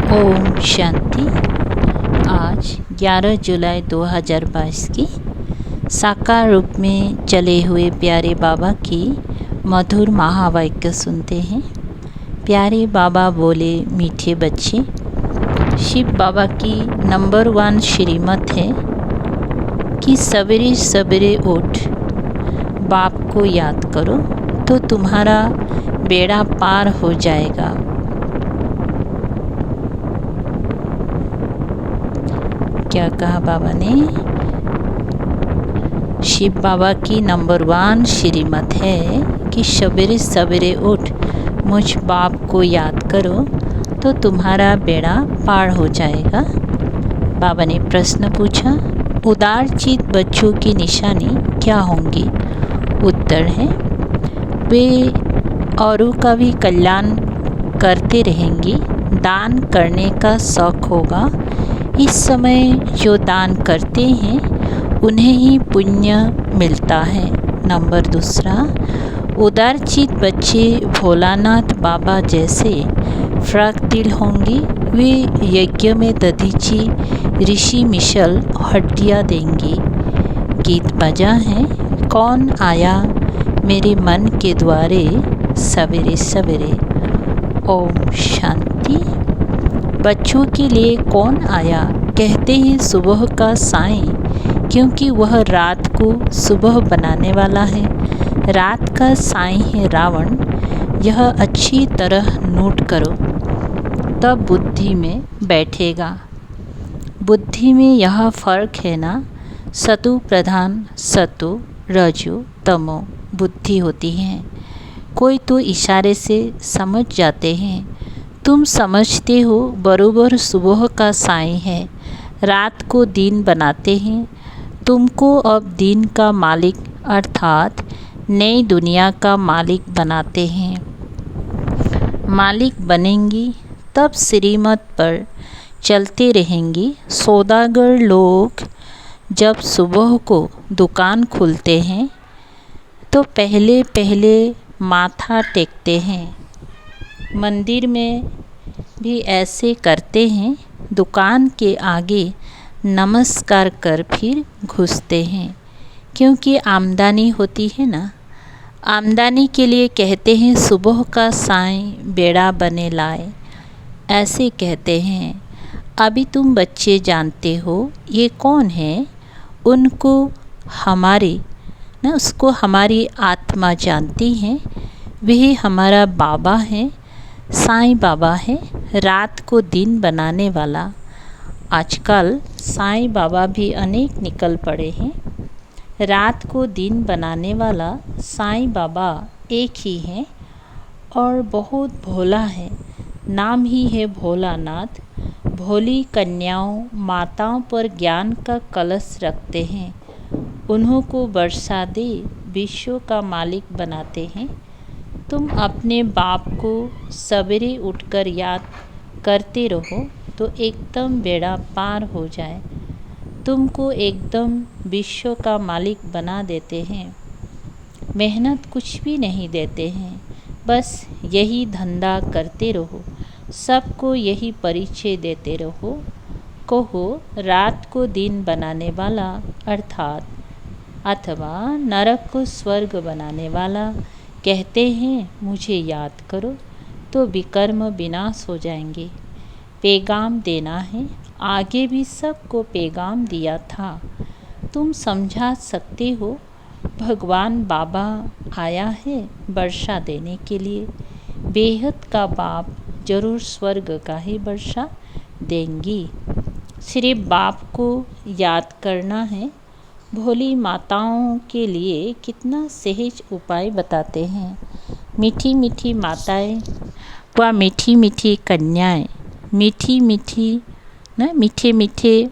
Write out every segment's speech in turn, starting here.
ओम शांति। आज 11 जुलाई 2022 की साकार रूप में चले हुए प्यारे बाबा की मधुर महावाक्य सुनते हैं। प्यारे बाबा बोले, मीठे बच्चे, शिव बाबा की नंबर 1 श्रीमत है कि सवेरे सवेरे उठ बाप को याद करो तो तुम्हारा बेड़ा पार हो जाएगा। क्या कहा बाबा ने? शिव बाबा की नंबर 1 श्रीमत है कि सवेरे सवेरे उठ मुझ बाप को याद करो तो तुम्हारा बेड़ा पार हो जाएगा। बाबा ने प्रश्न पूछा, उदारचित बच्चों की निशानी क्या होंगी? उत्तर है, वे औरों का भी कल्याण करते रहेंगी। दान करने का शौक होगा। इस समय जो दान करते हैं उन्हें ही पुण्य मिलता है। नंबर 2, उदारचित बच्चे भोलानाथ बाबा जैसे फ्रक दिल होंगे। वे यज्ञ में दधीची ऋषि मिशल हड्डियाँ देंगी। गीत बजा है, कौन आया मेरे मन के द्वारे सवेरे सवेरे। ओम शांति। बच्चों के लिए कौन आया? कहते हैं सुबह का साईं, क्योंकि वह रात को सुबह बनाने वाला है। रात का साईं है रावण। यह अच्छी तरह नोट करो, तब बुद्धि में बैठेगा। बुद्धि में यह फर्क है ना, सतु प्रधान सतु रजु तमो बुद्धि होती है। कोई तो इशारे से समझ जाते हैं। तुम समझते हो बरोबर सुबह का साईं है, रात को दिन बनाते हैं। तुमको अब दिन का मालिक अर्थात नई दुनिया का मालिक बनाते हैं। मालिक बनेंगी तब श्रीमत पर चलते रहेंगी। सौदागर लोग जब सुबह को दुकान खोलते हैं तो पहले पहले माथा टेकते हैं। मंदिर में भी ऐसे करते हैं। दुकान के आगे नमस्कार कर फिर घुसते हैं, क्योंकि आमदनी होती है ना। आमदनी के लिए कहते हैं सुबह का साईं बेड़ा बने लाए, ऐसे कहते हैं। अभी तुम बच्चे जानते हो ये कौन है? उसको हमारी आत्मा जानती है। वही हमारा बाबा है, साईं बाबा है, रात को दिन बनाने वाला। आजकल साईं बाबा भी अनेक निकल पड़े हैं। रात को दिन बनाने वाला साईं बाबा एक ही है और बहुत भोला है। नाम ही है भोलानाथ। भोली कन्याओं माताओं पर ज्ञान का कलश रखते हैं। उन्हों को वर्षा दे विश्व का मालिक बनाते हैं। तुम अपने बाप को सवेरे उठकर याद करते रहो तो एकदम बेड़ा पार हो जाए। तुमको एकदम विश्व का मालिक बना देते हैं। मेहनत कुछ भी नहीं देते हैं, बस यही धंधा करते रहो। सबको यही परिचय देते रहो। कहो रात को दिन बनाने वाला अथवा नरक को स्वर्ग बनाने वाला कहते हैं मुझे याद करो तो विकर्म विनाश हो जाएंगे। पैगाम देना है। आगे भी सबको पैगाम दिया था। तुम समझा सकते हो भगवान बाबा आया है वर्षा देने के लिए। बेहद का बाप जरूर स्वर्ग का ही वर्षा देंगी। सिर्फ बाप को याद करना है। भोली माताओं के लिए कितना सहज उपाय बताते हैं। मीठी मीठी माताएं व मीठी मीठी कन्याएं, मीठी मीठी मीठे मीठे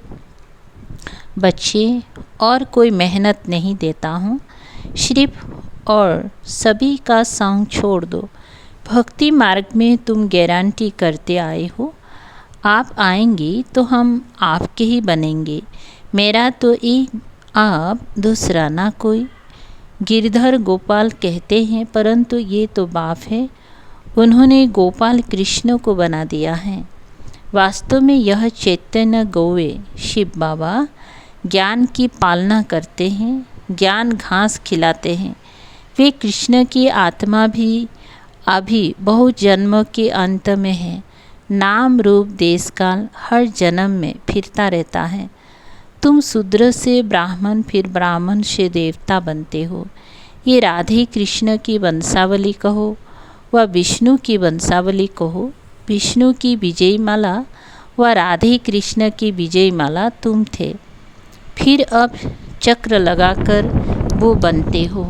बच्चे, और कोई मेहनत नहीं देता हूँ। सिर्फ और सभी का संग छोड़ दो। भक्ति मार्ग में तुम गारंटी करते आए हो। आप आएंगी तो हम आपके ही बनेंगे। मेरा तो एक आप, दूसरा ना कोई। गिरधर गोपाल कहते हैं, परंतु ये तो बाप है। उन्होंने गोपाल कृष्ण को बना दिया है। वास्तव में यह चैतन्य गौवे शिव बाबा ज्ञान की पालना करते हैं, ज्ञान घास खिलाते हैं। वे कृष्ण की आत्मा भी अभी बहुत जन्मों के अंत में है। नाम रूप देश काल हर जन्म में फिरता रहता है। तुम शूद्र से ब्राह्मण, फिर ब्राह्मण से देवता बनते हो। ये राधे कृष्ण की वंशावली कहो व विष्णु की वंशावली कहो। विष्णु की विजय माला व राधे कृष्ण की विजय माला तुम थे, फिर अब चक्र लगाकर वो बनते हो।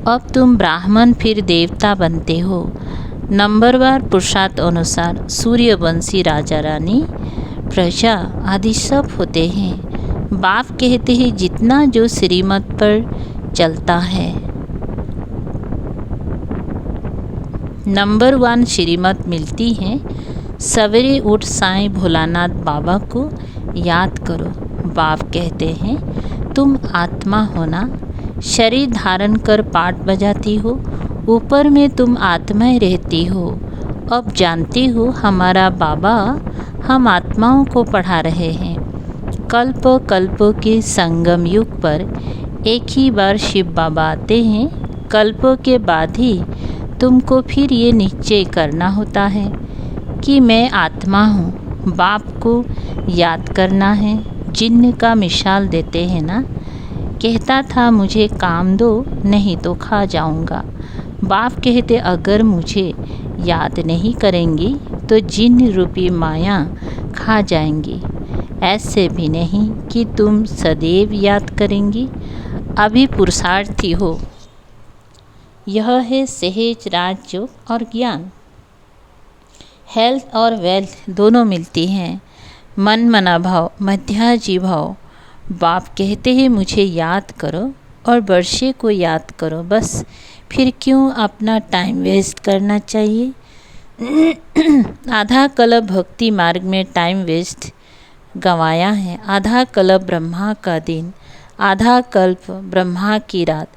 अब तुम ब्राह्मण फिर देवता बनते हो। नंबरवार पुरुषार्थ अनुसार सूर्यवंशी राजा रानी प्रजा आदि सब होते हैं। बाप कहते हैं जितना जो श्रीमत पर चलता है। नंबर 1 श्रीमत मिलती है। सवेरे उठ साईं भोलानाथ बाबा को याद करो। बाप कहते हैं तुम आत्मा होना, शरीर धारण कर पाठ बजाती हो, ऊपर में तुम आत्माएं रहती हो। अब जानती हो हमारा बाबा हम आत्माओं को पढ़ा रहे हैं। कल्प कल्प के संगम युग पर एक ही बार शिव बाबा आते हैं। कल्प के बाद ही तुमको फिर ये निश्चय करना होता है कि मैं आत्मा हूँ। बाप को याद करना है। जिन्न का मिसाल देते हैं ना, कहता था मुझे काम दो नहीं तो खा जाऊँगा। बाप कहते अगर मुझे याद नहीं करेंगी तो जिन्न रूपी माया खा जाएंगी। ऐसे भी नहीं कि तुम सदैव याद करेंगी। अभी पुरुषार्थी हो। यह है सहज राजयोग और ज्ञान। हेल्थ और वेल्थ दोनों मिलती हैं। मन मना भाव, मध्याजी भाव। बाप कहते हैं मुझे याद करो और वर्षे को याद करो बस। फिर क्यों अपना टाइम वेस्ट करना चाहिए। आधा कल्प भक्ति मार्ग में टाइम वेस्ट गंवाया है। आधा कल्प ब्रह्मा का दिन, आधा कल्प ब्रह्मा की रात।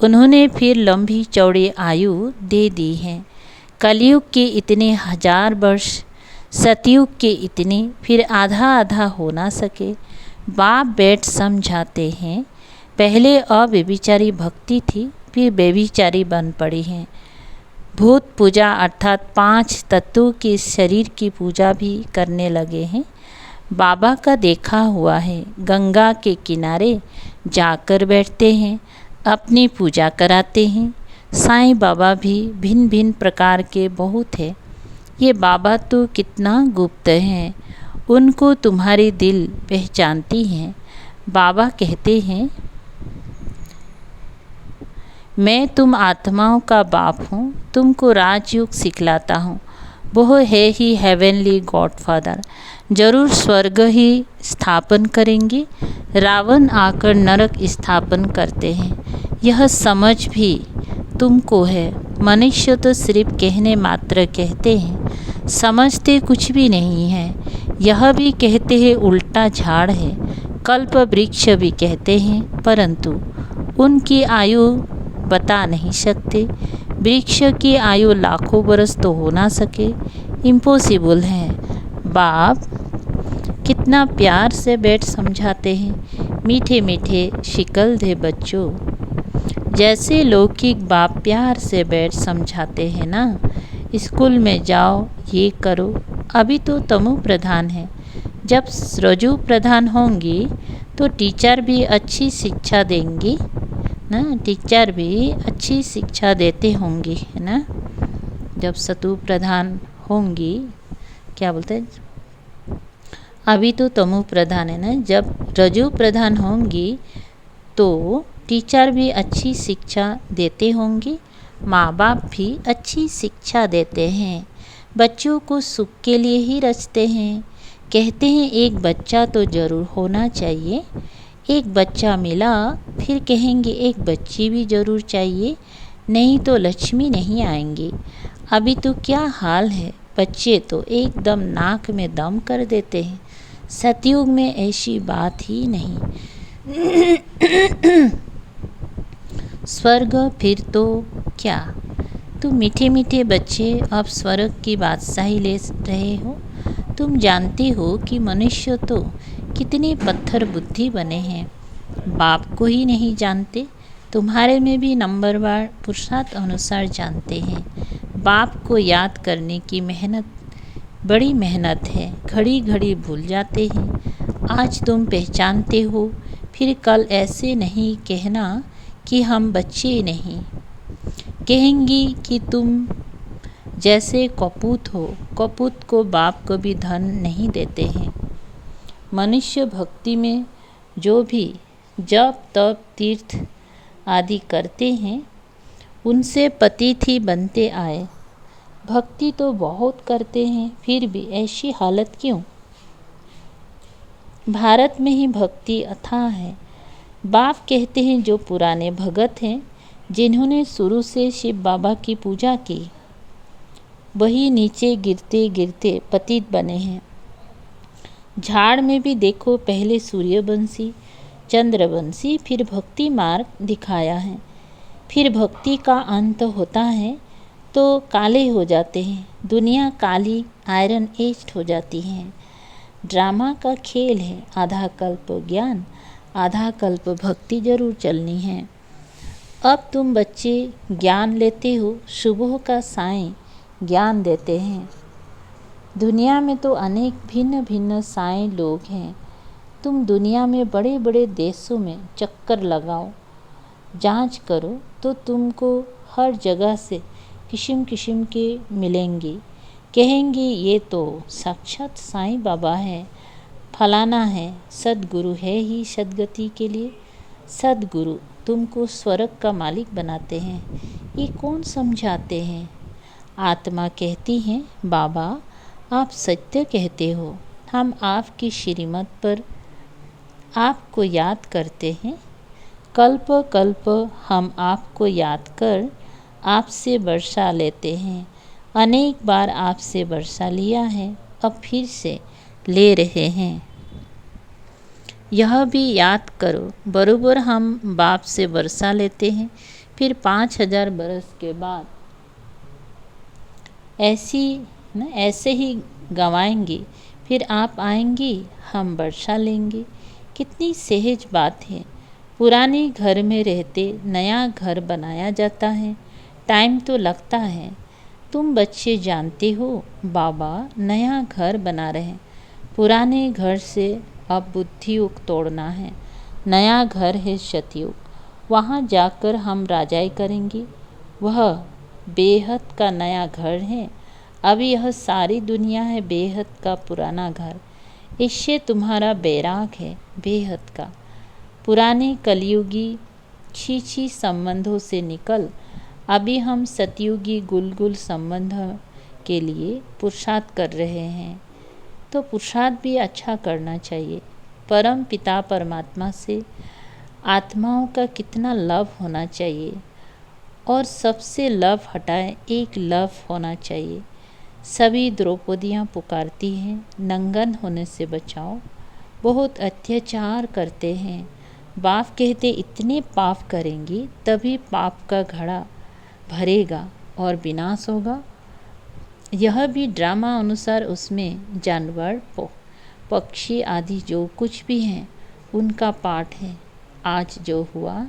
उन्होंने फिर लंबी चौड़ी आयु दे दी है। कलयुग के इतने 1000 वर्ष, सतयुग के इतने, फिर आधा आधा हो ना सके। बाप बैठ समझाते हैं पहले अव्यभिचारी भक्ति थी, फिर व्यभिचारी बन पड़ी हैं। भूत पूजा अर्थात 5 तत्वों के शरीर की पूजा भी करने लगे हैं। बाबा का देखा हुआ है, गंगा के किनारे जाकर बैठते हैं, अपनी पूजा कराते हैं। साईं बाबा भी भिन्न भिन्न प्रकार के बहुत हैं। ये बाबा तो कितना गुप्त हैं, उनको तुम्हारी दिल पहचानती हैं। बाबा कहते हैं मैं तुम आत्माओं का बाप हूँ, तुमको राजयोग सिखलाता हूँ। वो है ही हेवनली गॉडफादर, जरूर स्वर्ग ही स्थापन करेंगे। रावण आकर नरक स्थापन करते हैं, यह समझ भी तुमको है। मनुष्य तो सिर्फ कहने मात्र कहते हैं, समझते कुछ भी नहीं है। यह भी कहते हैं उल्टा झाड़ है, कल्प वृक्ष भी कहते हैं, परंतु उनकी आयु बता नहीं सकते। वृक्ष की आयु लाखों बरस तो हो ना सके, इम्पॉसिबल है। बाप कितना प्यार से बैठ समझाते हैं। मीठे मीठे शिकल दे बच्चों, जैसे लौकिक बाप प्यार से बैठ समझाते हैं ना। स्कूल में जाओ, ये करो। अभी तो तमो प्रधान है, जब रजु प्रधान होंगी तो टीचर भी अच्छी शिक्षा देंगी ना। टीचर भी अच्छी शिक्षा देते होंगे है ना। जब सतु प्रधान होंगी, क्या बोलते हैं, अभी तो तमो प्रधान है ना। जब रजु प्रधान होंगी तो टीचर भी अच्छी शिक्षा देते होंगे, माँ बाप भी अच्छी शिक्षा देते हैं। बच्चों को सुख के लिए ही रचते हैं। कहते हैं एक बच्चा तो ज़रूर होना चाहिए। एक बच्चा मिला, फिर कहेंगे एक बच्ची भी ज़रूर चाहिए, नहीं तो लक्ष्मी नहीं आएंगी। अभी तो क्या हाल है, बच्चे तो एकदम नाक में दम कर देते हैं। सतयुग में ऐसी बात ही नहीं। स्वर्ग फिर तो क्या, तुम मीठे मीठे बच्चे अब स्वर्ग की बादशाही ले रहे हो। तुम जानते हो कि मनुष्य तो कितने पत्थर बुद्धि बने हैं, बाप को ही नहीं जानते। तुम्हारे में भी नंबरवार पुरुषार्थ अनुसार जानते हैं। बाप को याद करने की मेहनत बड़ी मेहनत है, घड़ी घड़ी भूल जाते हैं। आज तुम पहचानते हो, फिर कल ऐसे नहीं कहना कि हम बच्चे नहीं। कहेंगी कि तुम जैसे कपूत हो। कपूत को बाप कभी धन नहीं देते हैं। मनुष्य भक्ति में जो भी जप तप तीर्थ आदि करते हैं, उनसे पतित ही बनते आए। भक्ति तो बहुत करते हैं, फिर भी ऐसी हालत क्यों? भारत में ही भक्ति अथाह है। बाप कहते हैं जो पुराने भगत हैं, जिन्होंने शुरू से शिव बाबा की पूजा की, वही नीचे गिरते गिरते पतित बने हैं। झाड़ में भी देखो, पहले सूर्यवंशी चंद्रवंशी, फिर भक्ति मार्ग दिखाया है। फिर भक्ति का अंत होता है तो काले हो जाते हैं। दुनिया काली आयरन एज्ड हो जाती है। ड्रामा का खेल है। आधा कल्प ज्ञान, आधा कल्प भक्ति जरूर चलनी है। अब तुम बच्चे ज्ञान लेते हो, सुबह का साईं ज्ञान देते हैं। दुनिया में तो अनेक भिन्न भिन्न साईं लोग हैं। तुम दुनिया में बड़े बड़े देशों में चक्कर लगाओ, जांच करो तो तुमको हर जगह से किस्म किस्म के मिलेंगे। कहेंगे ये तो साक्षात साईं बाबा है, फलाना है, सद्गुरु है ही सद्गति के लिए। सद्गुरु तुमको स्वर्ग का मालिक बनाते हैं, ये कौन समझाते हैं? आत्मा कहती है बाबा आप सत्य कहते हो, हम आपकी श्रीमत पर आपको याद करते हैं। कल्प कल्प हम आपको याद कर आपसे वर्षा लेते हैं। अनेक बार आपसे वर्षा लिया है, अब फिर से ले रहे हैं। यह भी याद करो, बरोबर हम बाप से वर्षा लेते हैं, फिर 5000 बरस के बाद ऐसे ही गंवाएंगे, फिर आप आएंगी, हम वर्षा लेंगे। कितनी सहज बात है। पुराने घर में रहते नया घर बनाया जाता है, टाइम तो लगता है। तुम बच्चे जानते हो बाबा नया घर बना रहे हैं। पुराने घर से अब बुद्धियुग तोड़ना है। नया घर है सतयुग, वहाँ जाकर हम राजाई करेंगे। वह बेहद का नया घर है। अब यह सारी दुनिया है बेहद का पुराना घर। इससे तुम्हारा बैराग है बेहद का। पुराने कलयुगी छीछी संबंधों से निकल अभी हम सतयुगी गुलगुल संबंध के लिए पुरुषार्थ कर रहे हैं। तो पुरुषार्थ भी अच्छा करना चाहिए। परम पिता परमात्मा से आत्माओं का कितना लव होना चाहिए, और सबसे लव हटाए एक लव होना चाहिए। सभी द्रौपदियाँ पुकारती हैं नंगन होने से बचाओ, बहुत अत्याचार करते हैं। बाप कहते इतने पाप करेंगी तभी पाप का घड़ा भरेगा और विनाश होगा। यह भी ड्रामा अनुसार उसमें जानवर पक्षी आदि जो कुछ भी हैं उनका पाठ है। आज जो हुआ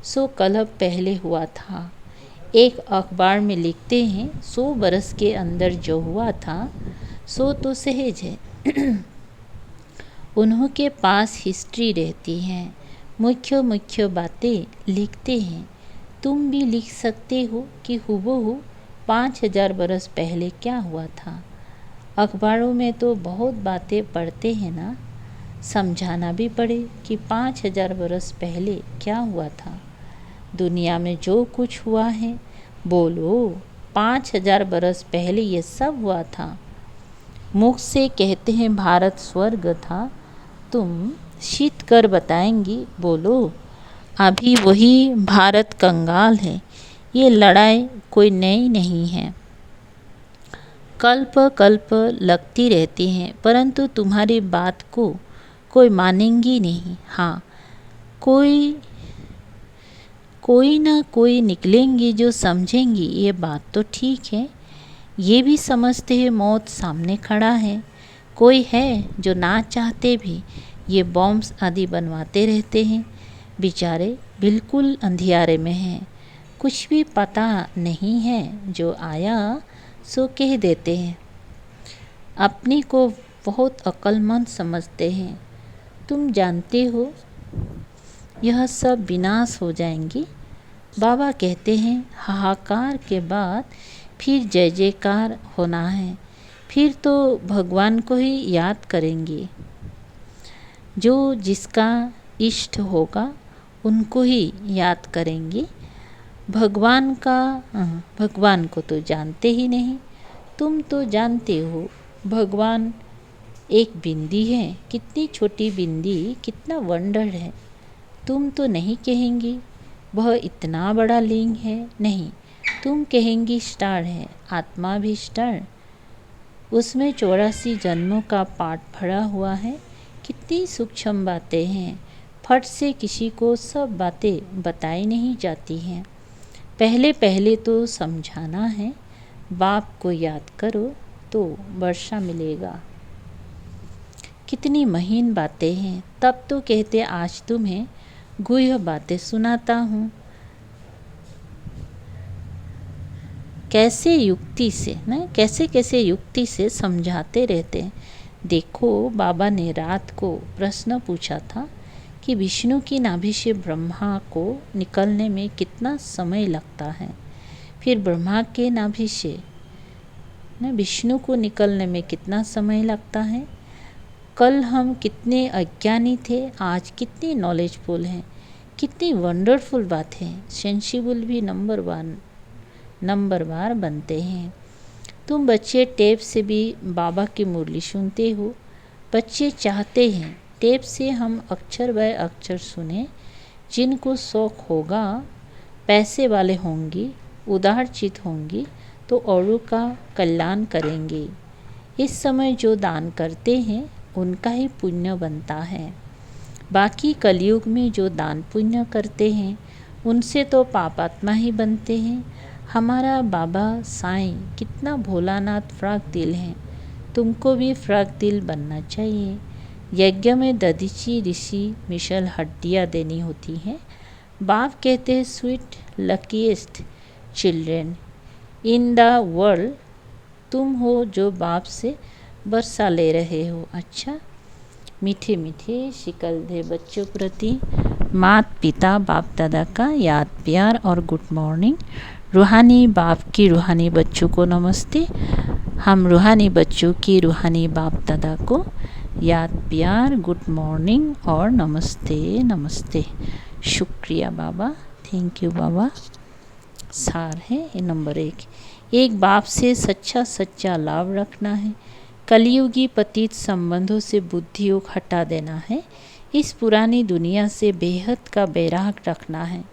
सो कल पहले हुआ था। एक अखबार में लिखते हैं 100 बरस के अंदर जो हुआ था सो तो सहज है। उन्हों के पास हिस्ट्री रहती है, मुख्य मुख्य बातें लिखते हैं। तुम भी लिख सकते हो कि हुबहू 5000 बरस पहले क्या हुआ था। अखबारों में तो बहुत बातें पढ़ते हैं ना, समझाना भी पड़े कि 5000 बरस पहले क्या हुआ था। दुनिया में जो कुछ हुआ है बोलो 5000 बरस पहले ये सब हुआ था। मुख से कहते हैं भारत स्वर्ग था, तुम शीत कर बताएंगी बोलो अभी वही भारत कंगाल है। ये लड़ाई कोई नई नहीं है, कल्प कल्प लगती रहती हैं, परंतु तुम्हारी बात को कोई मानेंगी नहीं। हाँ, कोई कोई ना कोई निकलेंगे जो समझेंगी ये बात तो ठीक है, ये भी समझते हैं मौत सामने खड़ा है। कोई है जो ना चाहते भी ये बॉम्ब्स आदि बनवाते रहते हैं, बेचारे बिल्कुल अंधियारे में हैं, कुछ भी पता नहीं है, जो आया सो कह देते हैं। अपने को बहुत अक्लमंद समझते हैं। तुम जानते हो यह सब विनाश हो जाएंगी। बाबा कहते हैं हाहाकार के बाद फिर जय जयकार होना है, फिर तो भगवान को ही याद करेंगे। जो जिसका इष्ट होगा उनको ही याद करेंगे। भगवान को तो जानते ही नहीं। तुम तो जानते हो भगवान एक बिंदी है, कितनी छोटी बिंदी, कितना वंडर है। तुम तो नहीं कहेंगी वह इतना बड़ा लिंग है, नहीं, तुम कहेंगी स्टार है, आत्मा भी स्टार, उसमें 84 जन्मों का पाठ भरा हुआ है। कितनी सूक्ष्म बातें हैं, फट से किसी को सब बातें बताई नहीं जाती हैं। पहले पहले तो समझाना है, बाप को याद करो तो वर्षा मिलेगा। कितनी महीन बातें हैं। तब तो कहते आज तुम्हें गुह्य बातें सुनाता हूँ। कैसे युक्ति से न कैसे युक्ति से समझाते रहते हैं। देखो बाबा ने रात को प्रश्न पूछा था कि विष्णु की नाभि से ब्रह्मा को निकलने में कितना समय लगता है, फिर ब्रह्मा के नाभि से विष्णु को निकलने में कितना समय लगता है। कल हम कितने अज्ञानी थे, आज कितनी नॉलेजफुल हैं, कितनी वंडरफुल बात है। सेंसिबल भी नंबर बार बनते हैं। तुम बच्चे टेप से भी बाबा की मुरली सुनते हो। बच्चे चाहते हैं टेप से हम अक्षर व अक्षर सुने। जिनको शौक होगा, पैसे वाले होंगी, उदारचित होंगी तो औरों का कल्याण करेंगे। इस समय जो दान करते हैं उनका ही पुण्य बनता है। बाकी कलयुग में जो दान पुण्य करते हैं उनसे तो पापात्मा ही बनते हैं। हमारा बाबा साईं कितना भोलानाथ फ्राक दिल है, तुमको भी फ्राक दिल बनना चाहिए। यज्ञ में दधीची ऋषि मिशल हड्डियाँ देनी होती हैं। बाप कहते हैं sweet luckiest children in the world, तुम हो जो बाप से वर्षा ले रहे हो। अच्छा, मीठे मीठे शिकलधे बच्चों प्रति माता पिता बाप दादा का याद प्यार और गुड मॉर्निंग। रूहानी बाप की रूहानी बच्चों को नमस्ते। हम रूहानी बच्चों की रूहानी बाप दादा को याद प्यार गुड मॉर्निंग और नमस्ते नमस्ते। शुक्रिया बाबा, थैंक यू बाबा। सार है ये नंबर 1, एक बाप से सच्चा लाभ रखना है। कलयुगी पतित संबंधों से बुद्धि योग हटा देना है। इस पुरानी दुनिया से बेहद का बैराग रखना है।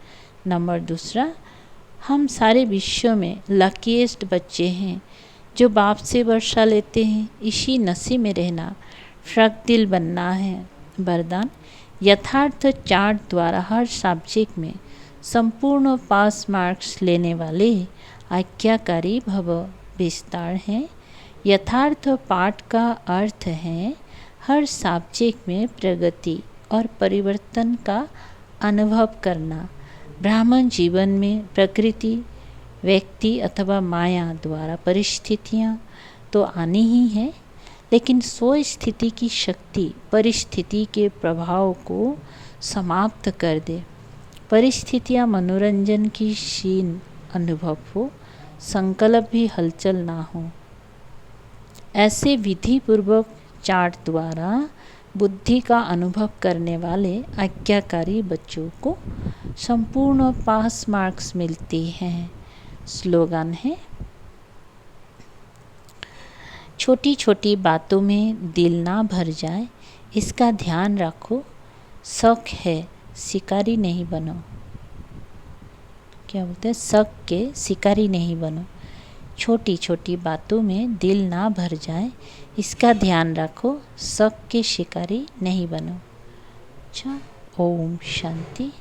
नंबर 2, हम सारे विश्व में लकीएस्ट बच्चे हैं जो बाप से वर्षा लेते हैं। इसी नशे में रहना, फ्रक दिल बनना है। वरदान, यथार्थ चार्ट द्वारा हर सब्जेक्ट में संपूर्ण पास मार्क्स लेने वाले आज्ञाकारी भव विस्तार हैं। यथार्थ पाठ का अर्थ है हर सब्जेक्ट में प्रगति और परिवर्तन का अनुभव करना। ब्राह्मण जीवन में प्रकृति, व्यक्ति अथवा माया द्वारा परिस्थितियाँ तो आनी ही है, लेकिन स्व स्थिति की शक्ति परिस्थिति के प्रभाव को समाप्त कर दे। परिस्थितियाँ मनोरंजन की क्षीण अनुभव हो, संकल्प भी हलचल ना हो। ऐसे विधि पूर्वक चार्ट द्वारा बुद्धि का अनुभव करने वाले आज्ञाकारी बच्चों को संपूर्ण पास मार्क्स मिलती हैं। स्लोगन है, छोटी छोटी बातों में दिल ना भर जाए, इसका ध्यान रखो। शक है, शिकारी नहीं बनो। क्या बोलते हैं, शक के शिकारी नहीं बनो। छोटी छोटी बातों में दिल ना भर जाए, इसका ध्यान रखो। शक के शिकारी नहीं बनो। अच्छा, ओम शांति।